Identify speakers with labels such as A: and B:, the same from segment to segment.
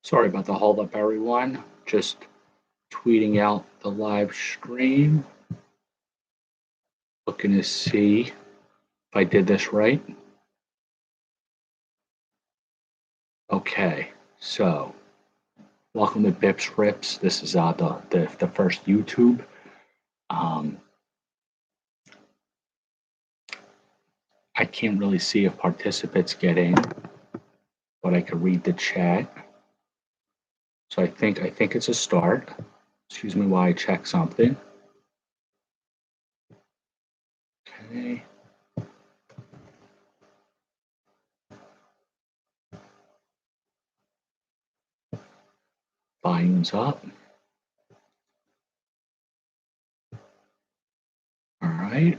A: Sorry about the hold up, everyone. Just tweeting out the live stream. Looking to see if I did this right. Okay, so welcome to BpsRps. This is the first YouTube. I can't really see if participants get in, but I can read the chat. So I think it's a start. Excuse me while I check something. Okay. Volume's up. All right.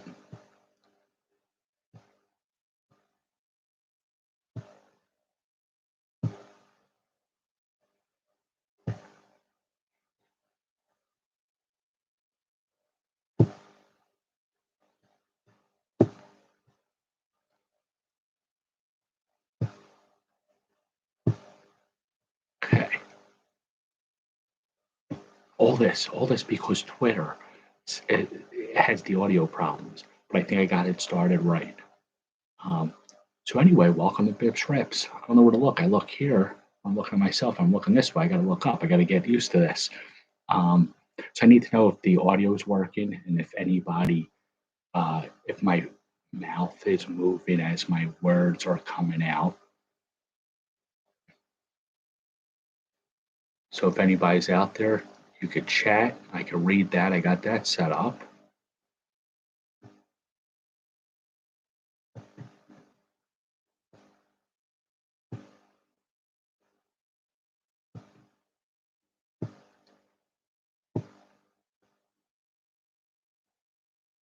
A: Okay. All this because Twitter it has the audio problems, but I think I got it started right. So anyway, welcome to BpsRps. I don't know where to look. I look here. I'm looking at myself. I'm looking this way. I got to look up. I got to get used to this. So I need to know if the audio is working and if anybody, if my mouth is moving as my words are coming out. So if anybody's out there, you could chat. I can read that. I got that set up.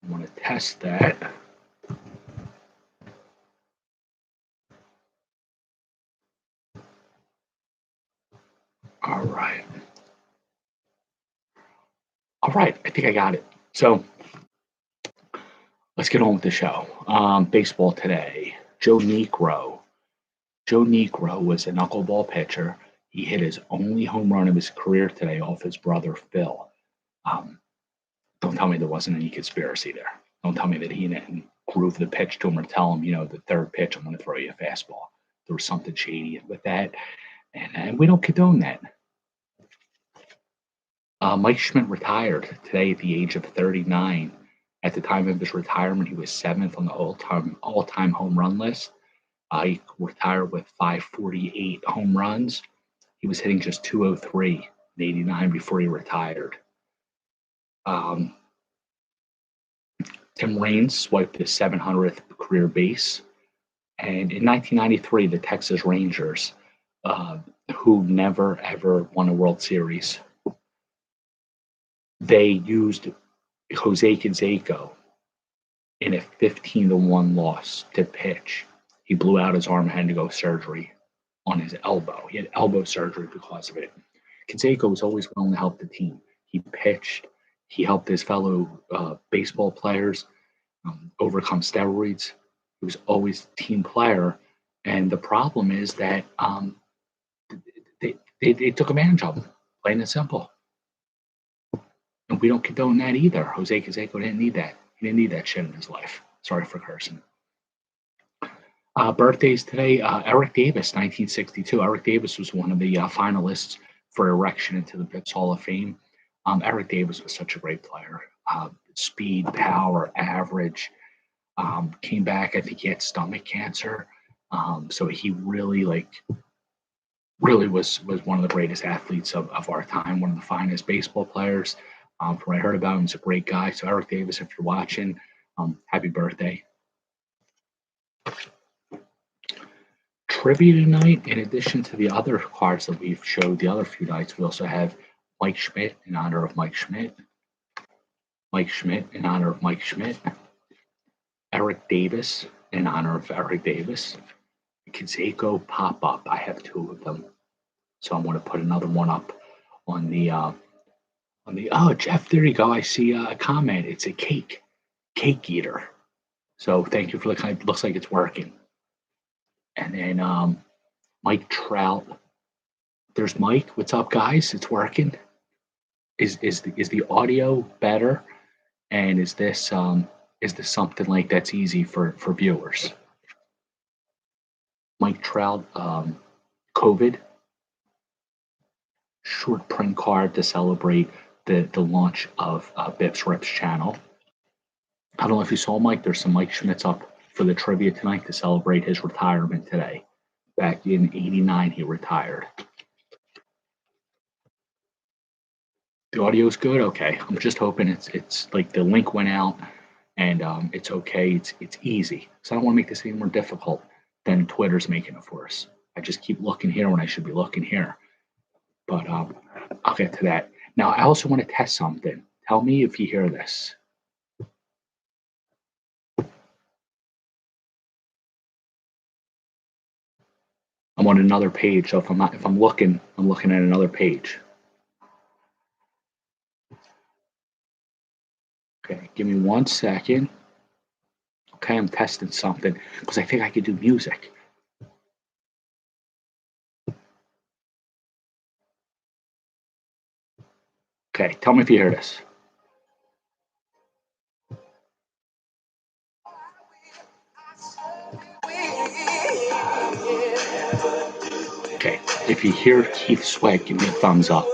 A: I want to test that. All right. All right. I think I got it. So let's get on with the show. Baseball today. Joe Niekro was a knuckleball pitcher. He hit his only home run of his career today off his brother Phil. Don't tell me there wasn't any conspiracy there. Don't tell me that he didn't groove the pitch to him or tell him, the third pitch, I'm going to throw you a fastball. There was something shady with that, and we don't condone that. Mike Schmidt retired today at the age of 39. At the time of his retirement, he was seventh on the all-time home run list. He retired with 548 home runs. He was hitting just 203 in 89 before he retired. Tim Raines swiped his 700th career base. And in 1993, the Texas Rangers, who never ever won a World Series, they used Jose Canseco in a 15-1 loss to pitch. He blew out his arm, had to go surgery on his elbow. He had elbow surgery because of it. Canseco was always willing to help the team. He pitched. He helped his fellow baseball players overcome steroids. He was always a team player. And the problem is that they took advantage of him, plain and simple. And we don't condone that either. Jose Canseco didn't need that. He didn't need that shit in his life. Sorry for cursing. Birthdays today, Eric Davis, 1962. Eric Davis was one of the finalists for erection into the BPS Hall of Fame. Eric Davis was such a great player. Speed, power, average. Came back, I think he had stomach cancer. So he really was one of the greatest athletes of our time, one of the finest baseball players. From what I heard about him, he's a great guy. So Eric Davis, if you're watching, happy birthday. Trivia tonight, in addition to the other cards that we've showed the other few nights, we also have Mike Schmidt in honor of Mike Schmidt. Mike Schmidt in honor of Mike Schmidt. Eric Davis in honor of Eric Davis. Canseco pop-up. I have two of them. So I'm going to put another one up on the oh, Jeff, there you go. I see a comment. It's a cake eater. So thank you for the kind. Looks like it's working. And then Mike Trout There's Mike. What's up, guys? It's working. Is the audio better? And is this something like that's easy for viewers? Mike Trout, COVID short print card to celebrate the launch of BpsRps channel. I don't know if you saw Mike. There's some Mike Schmidts up for the trivia tonight to celebrate his retirement today. Back in '89, he retired. The audio's good. Okay, I'm just hoping it's like the link went out and it's okay. It's easy. So I don't want to make this any more difficult than Twitter's making it for us. I just keep looking here when I should be looking here. But I'll get to that. Now, I also want to test something. Tell me if you hear this. I'm on another page. So if I'm looking at another page. Okay, give me 1 second. Okay, I'm testing something because I think I could do music. Okay, tell me if you hear this. Okay, if you hear Keith Sweat, give me a thumbs up.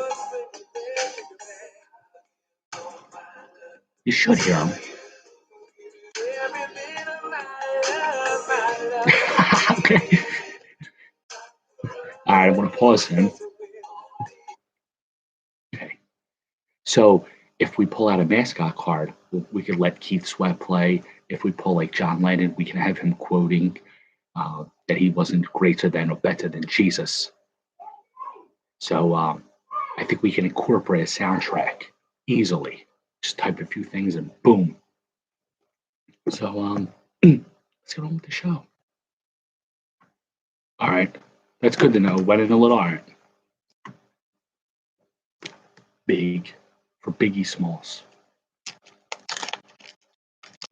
A: You should hear him. Okay. All right, I'm going to pause him. Okay. So if we pull out a mascot card, we could let Keith Sweat play. If we pull like John Lennon, we can have him quoting that he wasn't greater than or better than Jesus. So I think we can incorporate a soundtrack easily. Just type a few things and boom. So let's get on with the show. All right, that's good to know. Wet in a little iron. Big for Biggie Smalls.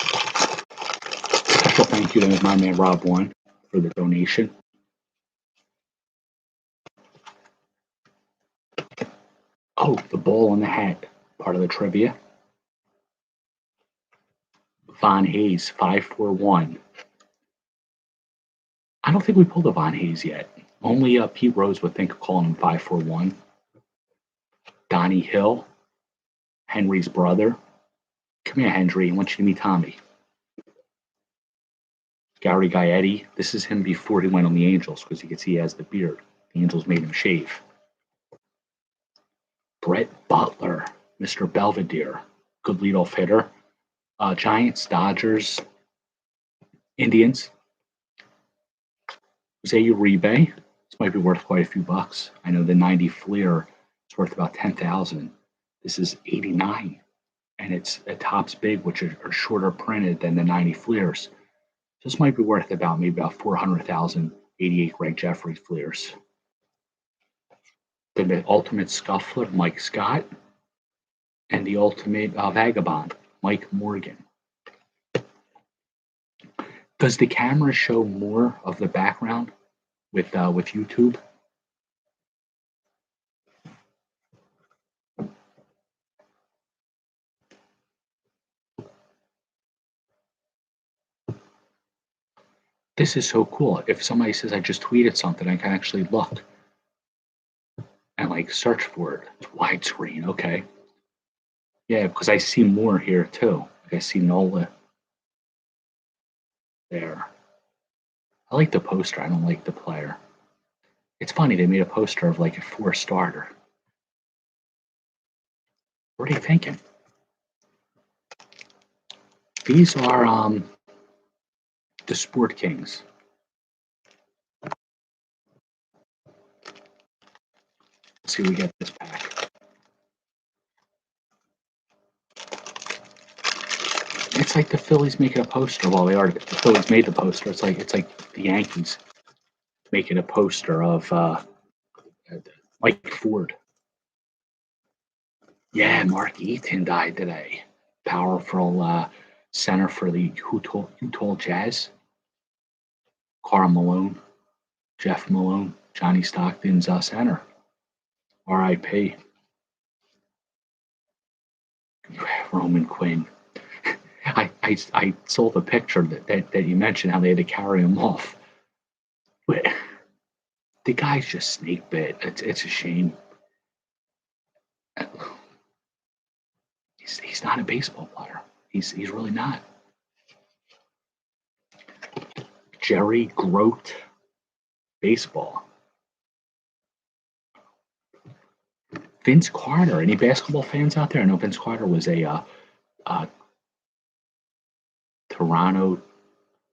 A: Special thank you to my man Rob One for the donation. Oh, the ball in the hat, part of the trivia. Von Hayes, 541. I don't think we pulled a Von Hayes yet. Only Pete Rose would think of calling him 541. Donnie Hill, Henry's brother. Come here, Henry. I want you to meet Tommy. Gary Gaetti. This is him before he went on the Angels because you can see he has the beard. The Angels made him shave. Brett Butler, Mr. Belvedere. Good leadoff hitter. Giants, Dodgers, Indians. Jose Uribe. This might be worth quite a few bucks. I know the 90 Fleer is worth about 10,000. This is 89, and it's a tops big, which are shorter printed than the 90 Fleers. This might be worth maybe about 400,000. 88 Greg Jeffries Fleers. The ultimate scuffler, Mike Scott, and the ultimate vagabond, Mike Morgan. Does the camera show more of the background with YouTube? This is so cool. If somebody says I just tweeted something, I can actually look and like search for it. It's widescreen, okay. Yeah, because I see more here too. Like I see Nola there. I like the poster. I don't like the player. It's funny, they made a poster of like a 4-starter. What are you thinking? These are the Sport Kings. Let's see if we get this pack. It's like the Phillies making a poster. Well, the Phillies made the poster. It's like the Yankees making a poster of Mike Ford. Yeah, Mark Eaton died today. Powerful center for the Utah Jazz. Karl Malone, Jeff Malone, Johnny Stockton's center. R.I.P. Roman Quinn. I saw the picture that you mentioned, how they had to carry him off. But the guy's just snake bit. It's a shame. He's not a baseball player. He's really not. Jerry Grote, baseball. Vince Carter. Any basketball fans out there? I know Vince Carter was a Toronto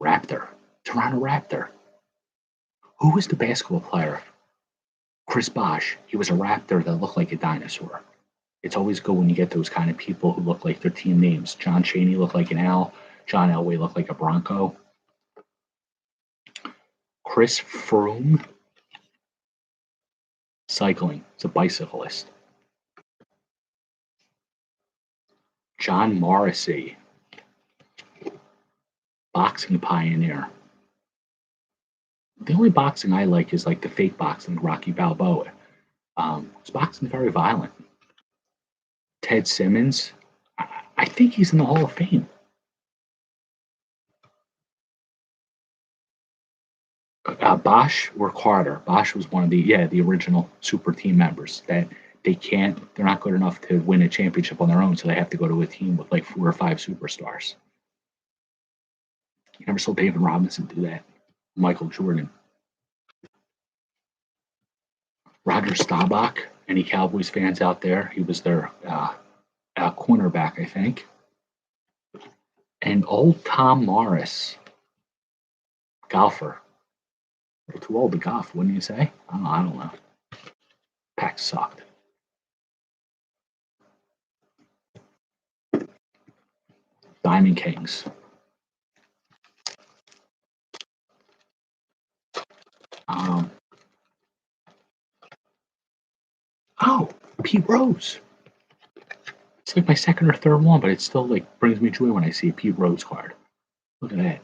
A: Raptor. Toronto Raptor. Who was the basketball player? Chris Bosh. He was a Raptor that looked like a dinosaur. It's always good when you get those kind of people who look like their team names. John Chaney looked like an owl. John Elway looked like a bronco. Chris Froome. Cycling. He's a bicyclist. John Morrissey. Boxing pioneer. The only boxing I like is like the fake boxing, Rocky Balboa. His boxing is very violent. Ted Simmons. I think he's in the Hall of Fame. Bosh or Carter. Bosh was one of the original super team members that they're not good enough to win a championship on their own, so they have to go to a team with like 4 or 5 superstars. You never saw David Robinson do that. Michael Jordan. Roger Staubach. Any Cowboys fans out there? He was their cornerback, I think. And old Tom Morris. Golfer. A little too old to golf, wouldn't you say? I don't know. Pack sucked. Diamond Kings. Pete Rose. It's like my second or third one, but it still like brings me joy when I see a Pete Rose card. Look at that.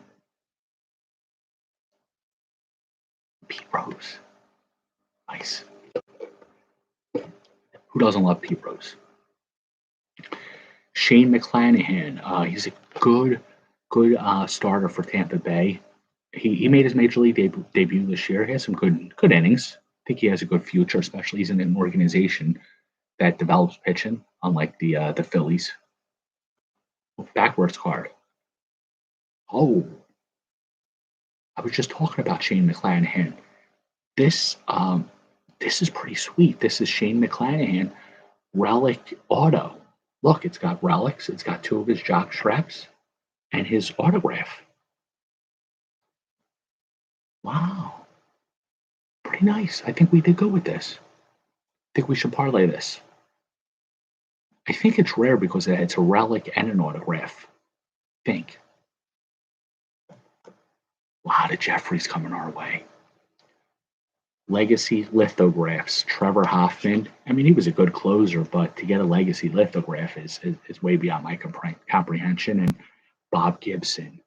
A: Pete Rose. Nice. Who doesn't love Pete Rose? Shane Mcclanahan. He's a good starter for Tampa Bay. He made his major league debut this year. He has some good innings. I think he has a good future, especially he's in an organization that develops pitching, unlike the Phillies. Backwards card. Oh, I was just talking about Shane Mcclanahan. This is pretty sweet. This is Shane Mcclanahan relic auto. Look, it's got relics. It's got 2 of his jock straps and his autograph. Wow. Pretty nice. I think we did good with this. I think we should parlay this. I think it's rare because it's a relic and an autograph. I think. A lot of Jeffries coming our way. Legacy lithographs. Trevor Hoffman. I mean, he was a good closer, but to get a legacy lithograph is way beyond my comprehension. And Bob Gibson.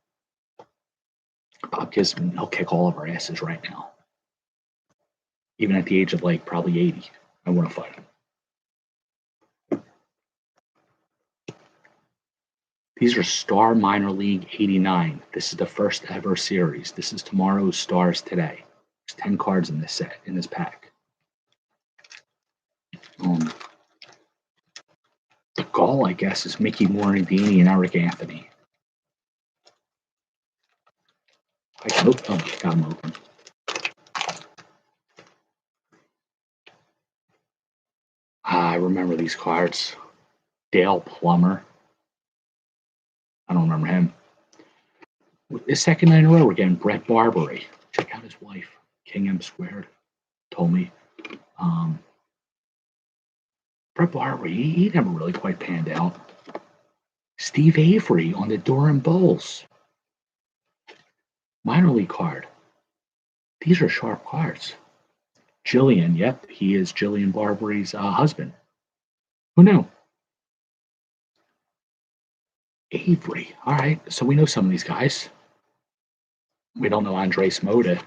A: Bob Gibson, he'll kick all of our asses right now. Even at the age of like probably 80. I want to fight him. These are Star Minor League 89. This is the first ever series. This is tomorrow's Stars today. There's 10 cards in this set, in this pack. The goal, I guess, is Mickey Morandini and Eric Anthony. Got them open. I remember these cards. Dale Plummer. I don't remember him. The second night in a row, we're getting Brett Barbary. Check out his wife, King M Squared, told me. Brett Barbary, he never really quite panned out. Steve Avery on the Durham Bulls. Minor league card. These are sharp cards. Jillian, yep, he is Jillian Barbary's husband. Who knew? Avery. All right, so we know some of these guys. We don't know Andres Mota.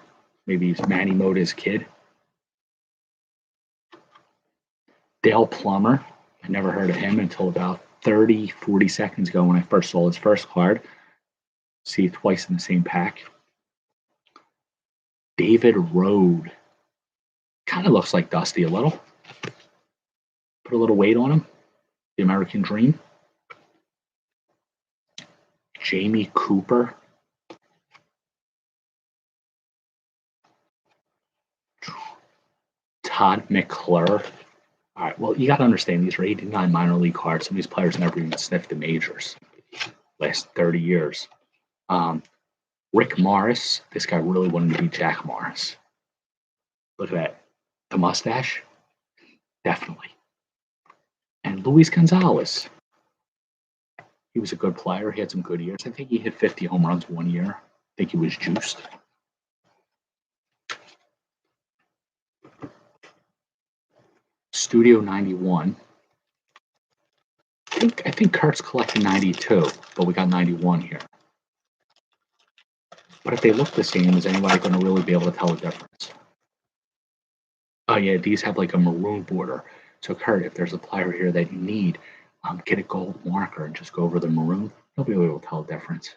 A: Maybe he's Manny Mota's kid. Dale Plummer. I never heard of him until about 30, 40 seconds ago when I first saw his first card. See it twice in the same pack. David Rode. Kind of looks like Dusty a little. Put a little weight on him. The American Dream. Jamie Cooper. Todd McClure. All right, well, you got to understand, these are 89 minor league cards. Some of these players never even sniffed the majors last 30 years. Rick Morris. This guy really wanted to be Jack Morris. Look at that. The mustache. Definitely. And Luis Gonzalez. He was a good player. He had some good years. I think he hit 50 home runs one year. I think he was juiced. Studio 91. I think Kurt's collecting 92, but we got 91 here. But if they look the same, is anybody going to really be able to tell the difference? Oh yeah, these have like a maroon border. So Kurt, if there's a player here that you need, get a gold marker and just go over the maroon. Nobody will be able to tell the difference.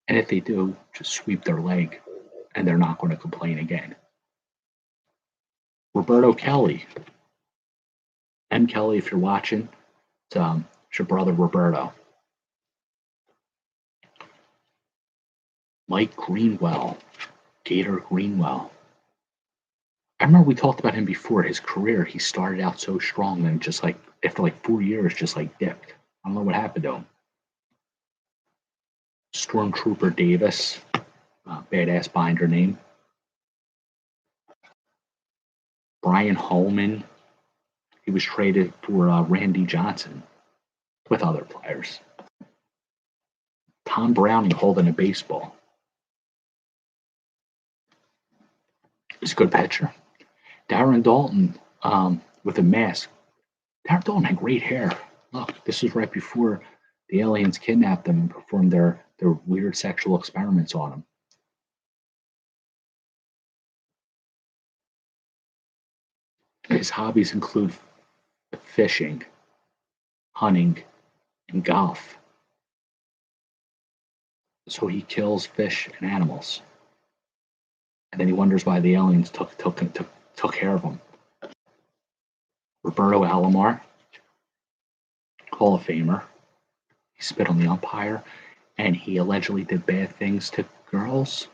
A: And if they do, just sweep their leg, and they're not going to complain again. Roberto Kelly. M. Kelly, if you're watching, it's your brother Roberto. Mike Greenwell. Gator Greenwell. I remember we talked about him before. His career, he started out so strong and just like, after like 4 years, just like dipped. I don't know what happened to him. Stormtrooper Davis. Badass binder name. Brian Holman. He was traded for Randy Johnson with other players. Tom Browning holding a baseball. He's a good pitcher. Darren Dalton with a mask. Darren Dalton had great hair. Look, this is right before the aliens kidnapped him and performed their weird sexual experiments on him. His hobbies include fishing, hunting, and golf. So he kills fish and animals. And then he wonders why the aliens took care of him. Roberto Alomar, Hall of Famer. He spit on the umpire, and he allegedly did bad things to girls.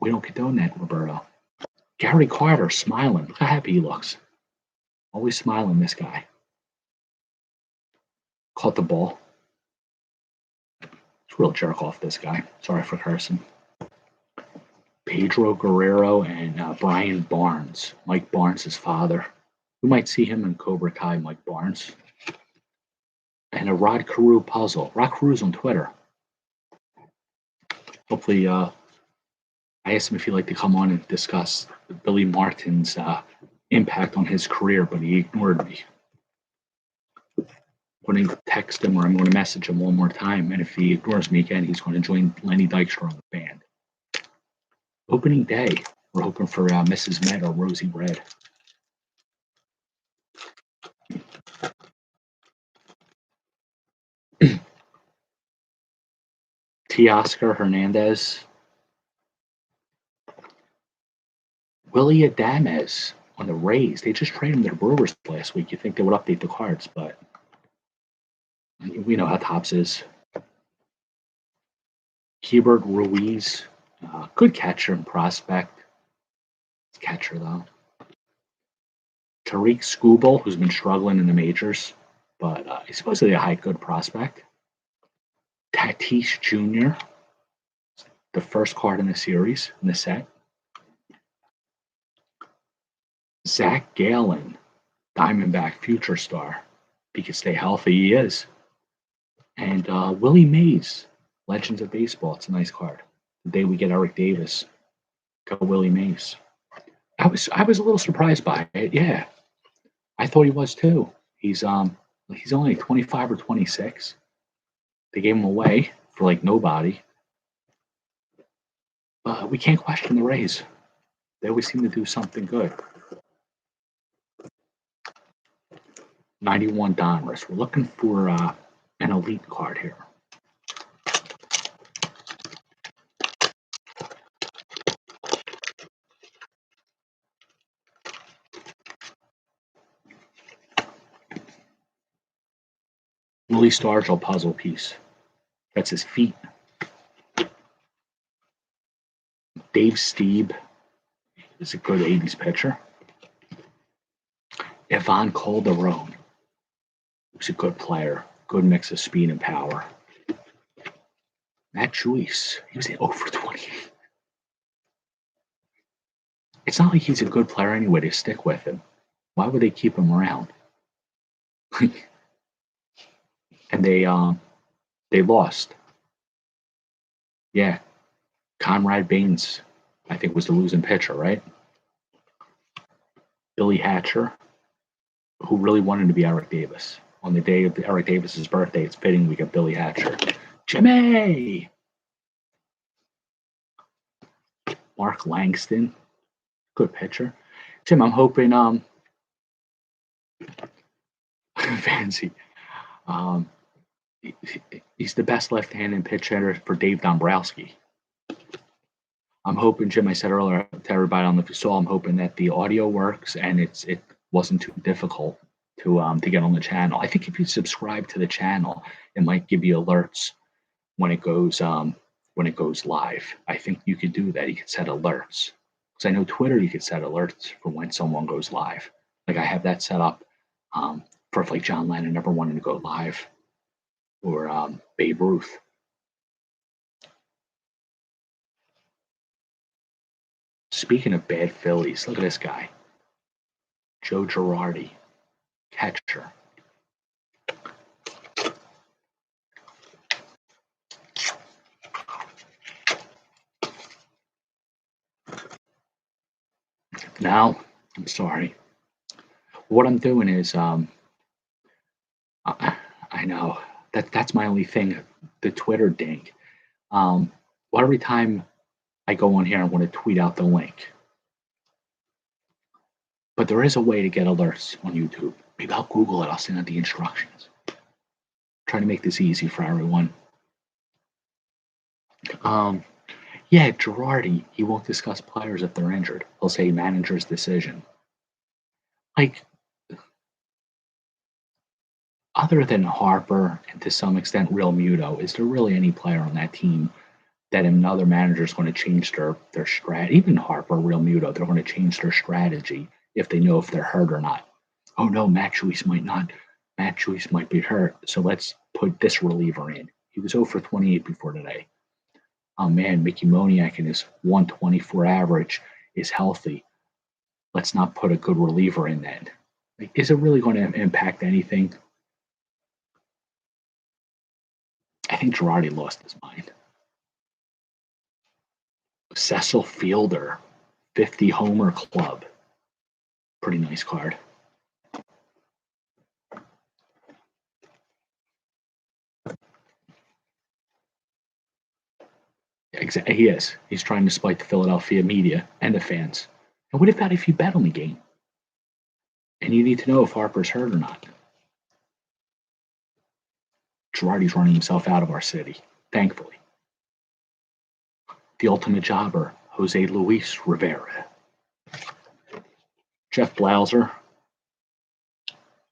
A: We don't condone that, Roberto. Gary Carter, smiling. Look how happy he looks. Always smiling, this guy. Caught the ball. It's a real jerk off, this guy. Sorry for cursing. Pedro Guerrero and Brian Barnes. Mike Barnes' father. We might see him in Cobra Kai, Mike Barnes. And a Rod Carew puzzle. Rod Carew's on Twitter. Hopefully, I asked him if he'd like to come on and discuss Billy Martin's impact on his career, but he ignored me. I'm going to text him or I'm going to message him one more time, and if he ignores me again, he's going to join Lenny Dykstra on the band. Opening day. We're hoping for Mrs. Met or Rosie Red. Teoscar Hernandez. Willie Adames on the Rays. They just traded him to the Brewers last week. You think they would update the cards, but we know how Topps is. Keibert Ruiz. Good catcher and prospect. Catcher, though. Tariq Skubal, who's been struggling in the majors, but he's supposedly a good prospect. Tatis Jr., the first card in the series, in the set. Zach Gallen, Diamondback future star. If he can stay healthy, he is. And Willie Mays, Legends of Baseball. It's a nice card. The day we get Eric Davis, go Willie Mays. I was a little surprised by it. Yeah, I thought he was too. He's only 25 or 26. They gave him away for like nobody. But we can't question the Rays. They always seem to do something good. 91 Donruss. We're looking for an elite card here. Willie Stargell puzzle piece. That's his feet. Dave Stieb is a good 80s pitcher. Ivan Calderon was a good player. Good mix of speed and power. Matt Joyce, he was 0 for 28. It's not like he's a good player anyway to stick with him. Why would they keep him around? And they lost. Yeah. Conrad Baines, I think, was the losing pitcher, right? Billy Hatcher, who really wanted to be Eric Davis. On the day of Eric Davis's birthday, it's fitting we get Billy Hatcher. Jimmy! Mark Langston, good pitcher. Tim, I'm hoping Fancy. He's the best left-handed pitch hitter for Dave Dombrowski. I'm hoping, Jim, I said earlier to everybody, I don't know if you saw, I'm hoping that the audio works and it wasn't too difficult to get on the channel. I think if you subscribe to the channel, it might give you alerts when it goes live. I think you could do that. You could set alerts. Because I know Twitter, you could set alerts for when someone goes live. Like I have that set up for if like John Lennon never wanted to go live, or Babe Ruth. Speaking of bad Phillies, look at this guy. Joe Girardi, catcher. Now, I'm sorry. What I'm doing is, I know that's my only thing, the Twitter ding. Well, every time I go on here, I want to tweet out the link. But there is a way to get alerts on YouTube. Maybe I'll Google it. I'll send out the instructions. Trying to make this easy for everyone. Yeah, Girardi, he won't discuss players if they're injured. He'll say manager's decision. Like, other than Harper and to some extent Real Muto, is there really any player on that team that another manager is going to change their strategy? Even Harper, Real Muto, they're going to change their strategy if they know if they're hurt or not. Oh no, Matt Joyce might not. Matt Joyce might be hurt, so let's put this reliever in. He was 0 for 28 before today. Oh man, Mickey Moniak and his 124 average is healthy. Let's not put a good reliever in that. Like, is it really going to impact anything? I think Girardi lost his mind. Cecil Fielder, 50 homer club. Pretty nice card. Exactly, he is. He's trying to spite the Philadelphia media and the fans. And what about if you bet on the game? And you need to know if Harper's hurt or not. Girardi's running himself out of our city, thankfully. The ultimate jobber, Jose Luis Rivera. Jeff Blauser.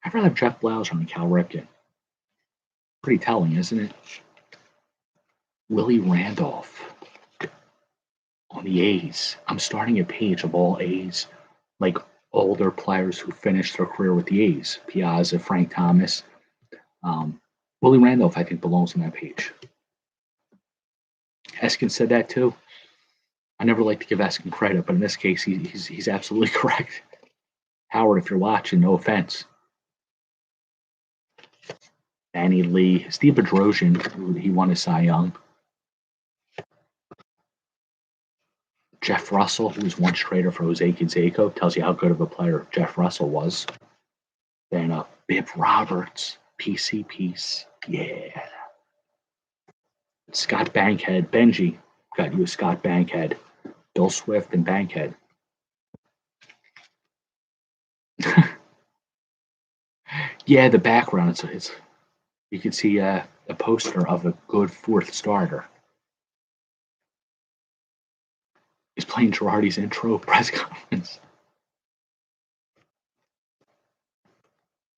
A: I'd rather have Jeff Blauser than Cal Ripken. Pretty telling, isn't it? Willie Randolph on the A's. I'm starting a page of all A's, like older players who finished their career with the A's. Piazza, Frank Thomas. Willie Randolph, I think, belongs on that page. Eskin said that too. I never like to give Eskin credit, but in this case, he's absolutely correct. Howard, if you're watching, no offense. Danny Lee, Steve Bedrosian, he won a Cy Young. Jeff Russell, who was once traded for Jose Canseco, tells you how good of a player Jeff Russell was. Then Bip Roberts, PC piece, yeah. Scott Bankhead, Benji, got you a Scott Bankhead. Bill Swift and Bankhead. Yeah, the background. It's you can see a poster of a good fourth starter. He's playing Girardi's intro press conference.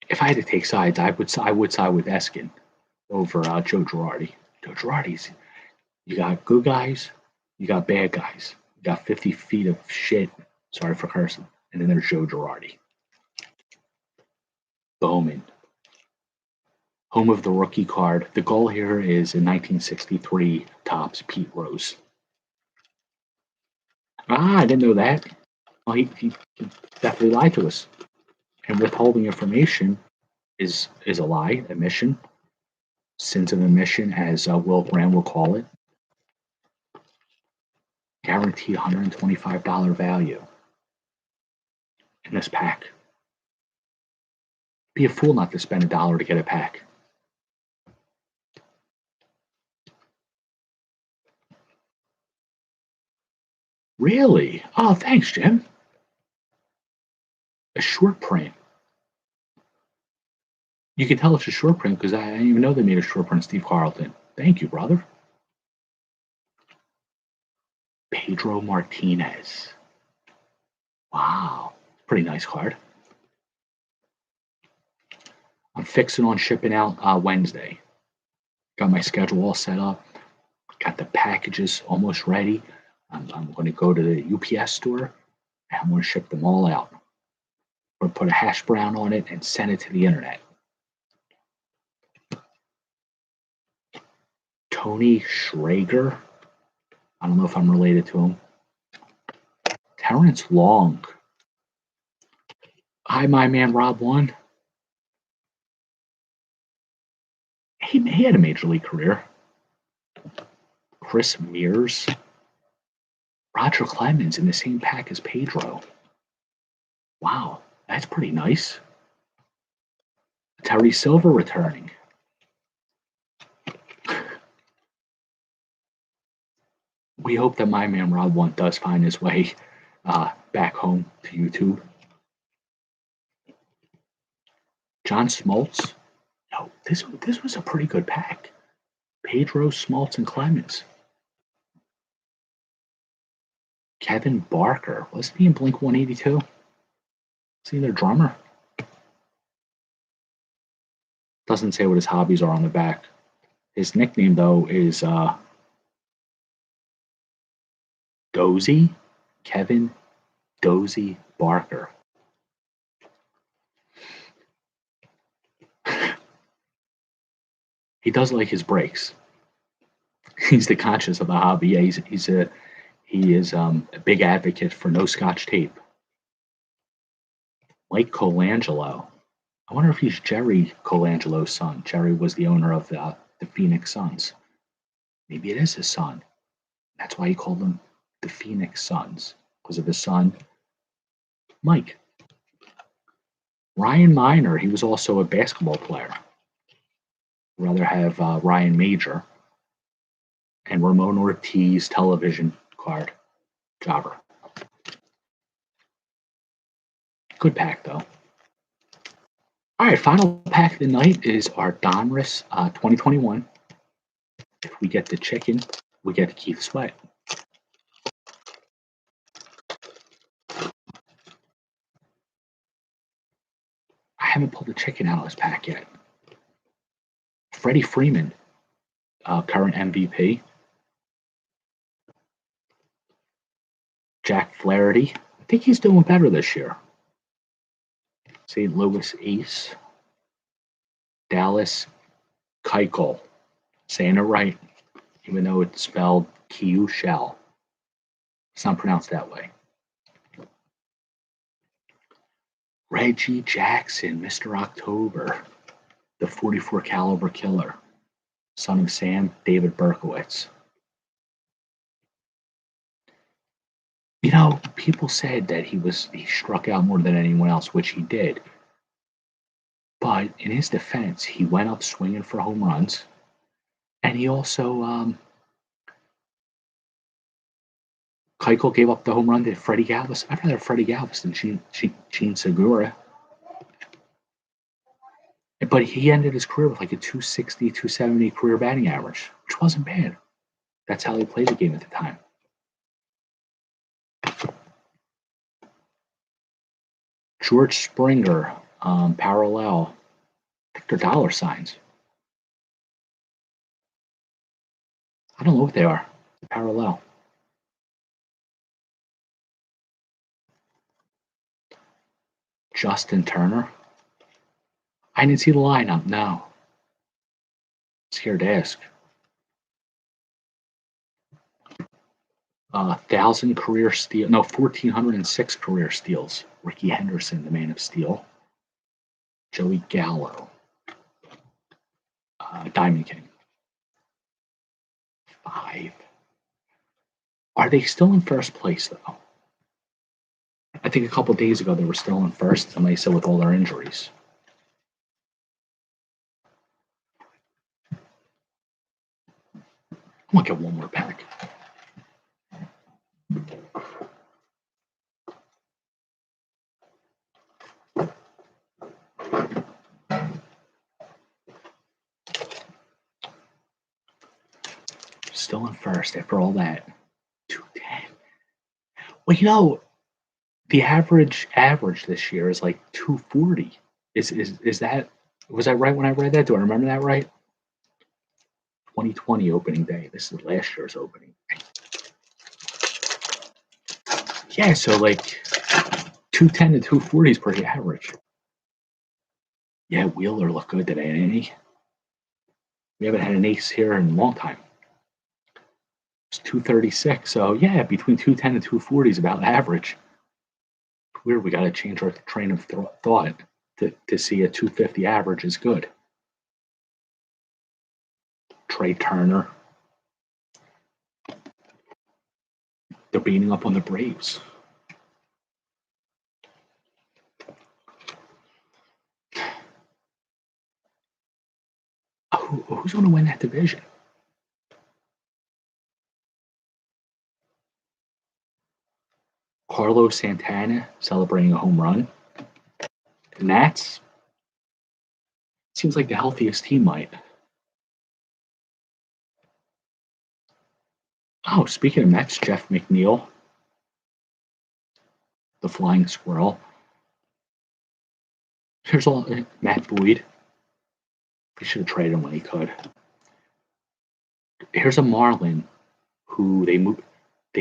A: If I had to take sides, I would side with Eskin over Joe Girardi. Joe Girardi's you got good guys, you got bad guys. You got 50 feet of shit. Sorry for cursing. And then there's Joe Girardi. Bowman. Home of the rookie card. The goal here is in 1963 Topps Pete Rose. I didn't know that. Well, he definitely lied to us. And withholding information is a lie, admission. Sins of omission, as Will Graham will call it. Guaranteed $125 value in this pack. Be a fool not to spend $1 to get a pack. Really? Oh, thanks, Jim. A short print. You can tell it's a short print because I didn't even know they made a short print. Steve Carlton. Thank you, brother. Pedro Martinez. Wow. Pretty nice card. I'm fixing on shipping out Wednesday. Got my schedule all set up. Got the packages almost ready. I'm going to go to the UPS store and I'm going to ship them all out. Or put a hash brown on it and send it to the internet. Tony Schrager. I don't know if I'm related to him. Terrence Long. Hi, my man Rob One. He had a major league career. Chris Mears. Roger Clemens in the same pack as Pedro. Wow, that's pretty nice. Terry Silver returning. We hope that my man Rob One does find his way back home to YouTube. John Smoltz. No, this was a pretty good pack. Pedro, Smoltz, and Clemens. Kevin Barker. Wasn't he in Blink 182? Was he their drummer? Doesn't say what his hobbies are on the back. His nickname, though, is Dozy. Kevin Dozy Barker. He does like his breaks. He's the conscious of the hobby. Yeah, he is a big advocate for no Scotch tape. Mike Colangelo. I wonder if he's Jerry Colangelo's son. Jerry was the owner of the Phoenix Suns. Maybe it is his son. That's why he called them the Phoenix Suns, because of his son, Mike. Ryan Miner, he was also a basketball player. I'd rather have Ryan Major and Ramon Ortiz television card. Jobber. Good pack, though. All right, final pack of the night is our Donruss 2021. If we get the chicken, we get the Keith Sweat. I haven't pulled the chicken out of this pack yet. Freddie Freeman, current MVP. Jack Flaherty. I think he's doing better this year. St. Louis Ace. Dallas Keuchel. Saying it right, even though it's spelled Keuchel. It's not pronounced that way. Reggie Jackson, Mr. October, the 44 caliber killer, son of Sam David Berkowitz. You know, people said that he struck out more than anyone else, which he did. But in his defense, he went up swinging for home runs, and he also Keuchel gave up the home run to Freddie Galvis. I'd rather Freddie Galvis than Gene Segura. But he ended his career with like a 260, 270 career batting average, which wasn't bad. That's how they played the game at the time. George Springer, parallel. I think they're dollar signs. I don't know what they are. Parallel. Justin Turner. I didn't see the lineup. No. Scared to ask. 1,000 career steal. No, 1,406 career steals. Ricky Henderson, the man of steel. Joey Gallo. Diamond King. 5. Are they still in first place, though? I think a couple days ago they were still in first. Somebody said with all their injuries. I'm going to get one more pack. Still in first after all that. 210. Well, the average this year is like 240. Is that, was that right when I read that? Do I remember that right? 2020 opening day. This is last year's opening day. Yeah, so like 210 to 240 is pretty average. Yeah, Wheeler looked good today, didn't he? We haven't had an ace here in a long time. It's 236. So yeah, between 210 and 240 is about average. Weird, we got to change our train of thought to see a 250 average is good. Trey Turner. They're beating up on the Braves. Who's going to win that division? Carlos Santana celebrating a home run. The Nats seems like the healthiest team might. Oh, speaking of Mets, Jeff McNeil, the flying squirrel. Here's all Matt Boyd. He should have traded him when he could. Here's a Marlin who they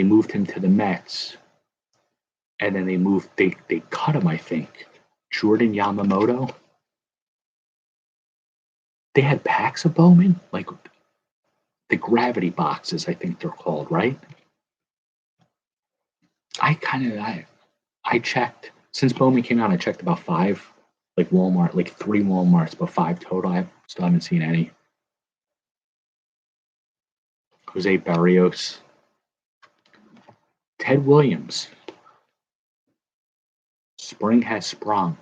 A: moved him to the Mets, and then they cut him, I think. Jordan Yamamoto. They had packs of Bowman, like the gravity boxes, I think they're called, right? I checked since Bowman came out. I checked about 5, like Walmart, like 3 Walmarts, but 5 total. I still haven't seen any. Jose Barrios, Ted Williams. Spring has sprung.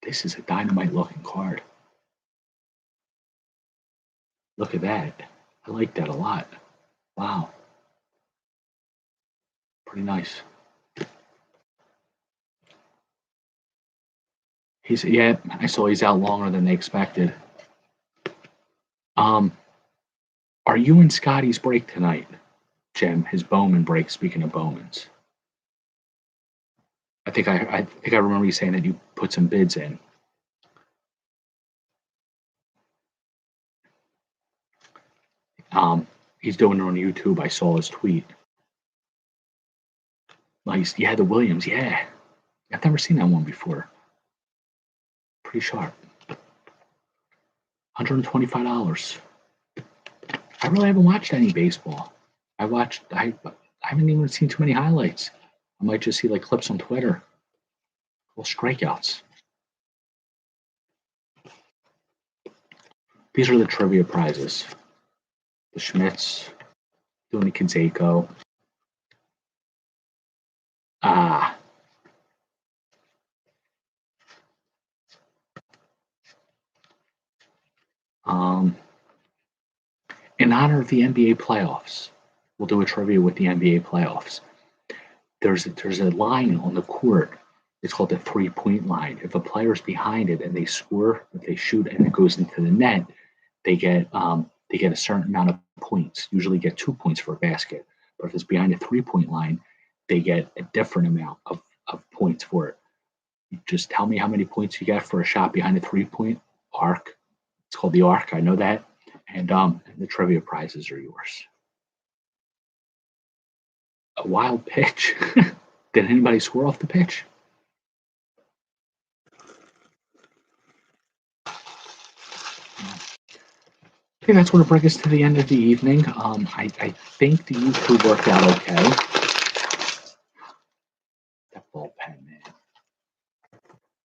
A: This is a dynamite looking card. Look at that. I like that a lot. Wow. Pretty nice. I saw he's out longer than they expected. Are you in Scotty's break tonight, Jim? His Bowman break, speaking of Bowmans. I think I remember you saying that you put some bids in. He's doing it on YouTube. I saw his tweet. Nice. Yeah, the Williams. Yeah. I've never seen that one before. Pretty sharp. $125. I really haven't watched any baseball. I haven't even seen too many highlights. I might just see like clips on Twitter. Little strikeouts. These are the trivia prizes. The Schmidts, doing the Canseco. In honor of the NBA playoffs, we'll do a trivia with the NBA playoffs. There's a line on the court It's called the 3-point line. If a player's behind it and they score, if they shoot and it goes into the net, they get a certain amount of points. Usually get 2 points for a basket. But if it's behind a 3-point line, they get a different amount of points for it. You just tell me how many points you get for a shot behind a 3-point arc. It's called the arc. I know that. And the trivia prizes are yours. A wild pitch. Did anybody score off the pitch? Okay, that's going to bring us to the end of the evening. I think the YouTube worked out okay. That bullpen, man.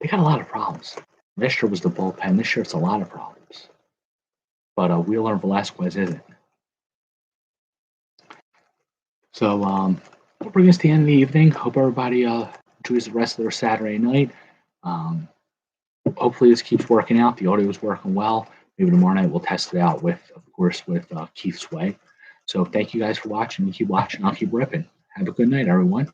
A: They got a lot of problems. Last year was the bullpen. This year it's a lot of problems. But Wheeler and Velasquez isn't. So we'll bring us to the end of the evening. Hope everybody enjoys the rest of their Saturday night. Hopefully this keeps working out. The audio is working well. Maybe tomorrow night we'll test it out with Keith Sway. So thank you guys for watching. You keep watching. I'll keep ripping. Have a good night, everyone.